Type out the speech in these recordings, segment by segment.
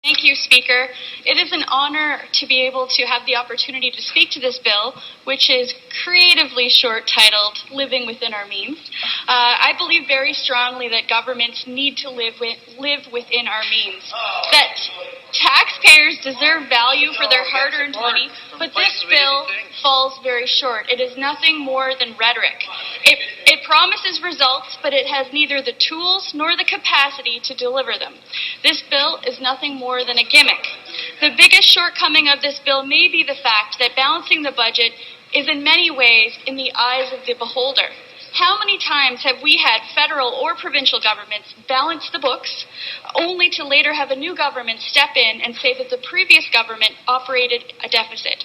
Thank you, Speaker. It is an honor to be able to have the opportunity to speak to this bill, which is creatively short-titled, Living Within Our Means. I believe very strongly that governments need to live within our means, that taxpayers deserve value for their hard-earned money, but this bill falls very short. It is nothing more than rhetoric. It promises results, but it has neither the tools nor the capacity to deliver them. This bill is nothing more than a gimmick. The biggest shortcoming of this bill may be the fact that balancing the budget is in many ways in the eyes of the beholder. How many times have we had federal or provincial governments balance the books, only to later have a new government step in and say that the previous government operated a deficit?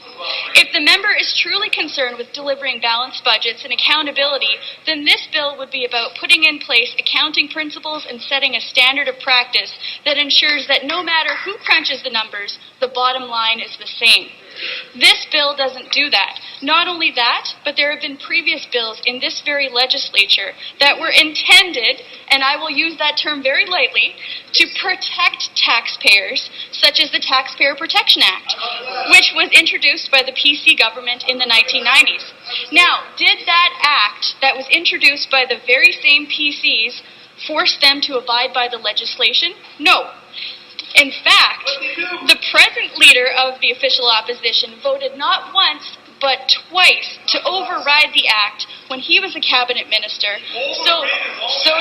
If the member is truly concerned with delivering balanced budgets and accountability, then this bill would be about putting in place accounting principles and setting a standard of practice that ensures that no matter who crunches the numbers, the bottom line is the same. This bill doesn't do that. Not only that, but there have been previous bills in this very legislature that were intended, and I will use that term very lightly, to protect taxpayers, such as the Taxpayer Protection Act, which was introduced by the PC government in the 1990s. Now, did that act that was introduced by the very same PCs force them to abide by the legislation? No. In fact, the present leader of the official opposition voted not once but twice to override the act when he was a cabinet minister so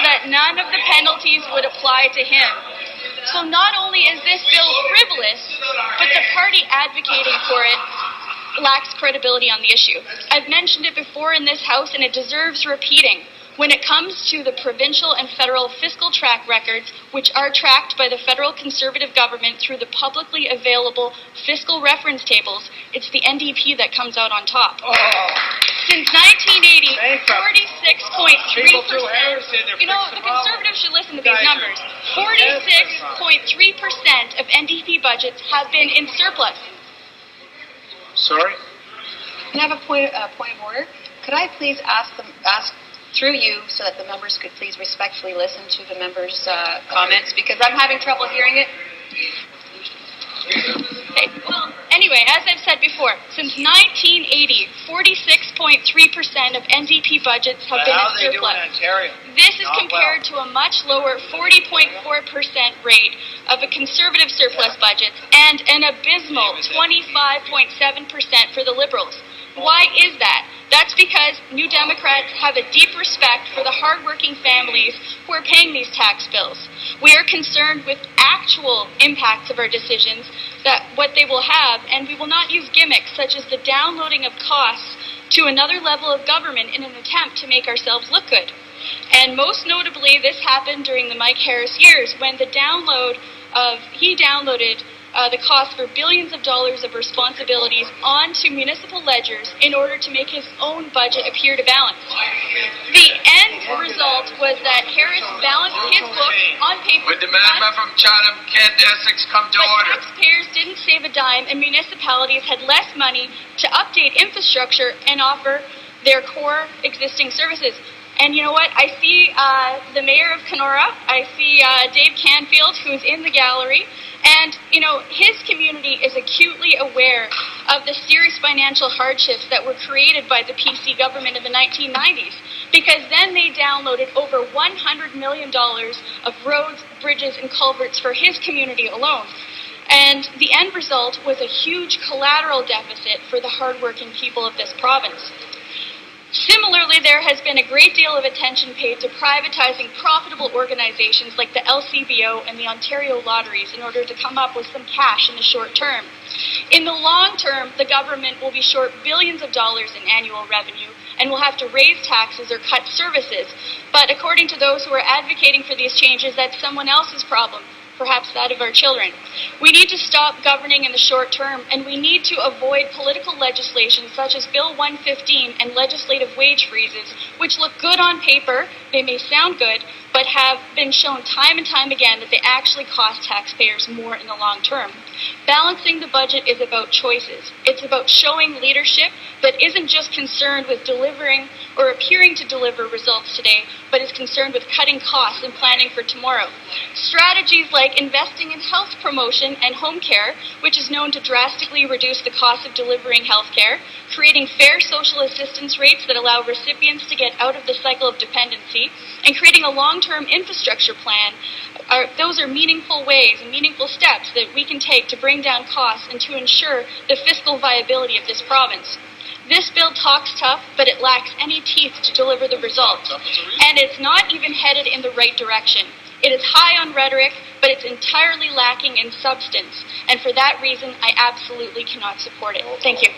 that none of the penalties would apply to him. So not only is this bill frivolous, but the party advocating for it lacks credibility on the issue. I've mentioned it before in this House, and it deserves repeating. When it comes to the provincial and federal fiscal track records, which are tracked by the federal Conservative government through the publicly available fiscal reference tables, it's the NDP that comes out on top. Since 1980, 46.3%, the Conservatives should listen to these numbers, 46.3% of NDP budgets have been in surplus. Sorry? Can I have a point of order? Could I please ask through you, so that the members could please respectfully listen to the members' comments, because I'm having trouble hearing it. Okay. Well, anyway, as I've said before, since 1980, 46.3% of NDP budgets have been in surplus. This is compared to a much lower 40.4% rate of a Conservative surplus budget and an abysmal 25.7% for the Liberals. Why is that? That's because New Democrats have a deep respect for the hardworking families who are paying these tax bills. We are concerned with actual impacts of our decisions, that what they will have, and we will not use gimmicks such as the downloading of costs to another level of government in an attempt to make ourselves look good. And most notably, this happened during the Mike Harris years when he downloaded the cost for billions of dollars of responsibilities onto municipal ledgers in order to make his own budget appear to balance. The end result was that Harris balanced his books on paper. Would the member from Chatham, Kent, Essex come to order? Taxpayers didn't save a dime, and municipalities had less money to update infrastructure and offer their core existing services. And you know what? I see the mayor of Kenora. I see Dave Canfield, who's in the gallery. And, his community is acutely aware of the serious financial hardships that were created by the PC government in the 1990s, because then they downloaded over $100 million of roads, bridges, and culverts for his community alone. And the end result was a huge collateral deficit for the hardworking people of this province. Similarly, there has been a great deal of attention paid to privatizing profitable organizations like the LCBO and the Ontario Lotteries in order to come up with some cash in the short term. In the long term, the government will be short billions of dollars in annual revenue and will have to raise taxes or cut services. But according to those who are advocating for these changes, that's someone else's problem, perhaps that of our children. We need to stop governing in the short term, and we need to avoid political legislation such as Bill 115 and legislative wage freezes, which look good on paper, they may sound good, but have been shown time and time again that they actually cost taxpayers more in the long term. Balancing the budget is about choices. It's about showing leadership that isn't just concerned with delivering or appearing to deliver results today, but is concerned with cutting costs and planning for tomorrow. Strategies like investing in health promotion and home care, which is known to drastically reduce the cost of delivering health care, creating fair social assistance rates that allow recipients to get out of the cycle of dependency, and creating a long-term infrastructure plan, those are meaningful ways and meaningful steps that we can take to bring down costs and to ensure the fiscal viability of this province. This bill talks tough, but it lacks any teeth to deliver the results. And it's not even headed in the right direction. It is high on rhetoric, but it's entirely lacking in substance. And for that reason, I absolutely cannot support it. Thank you.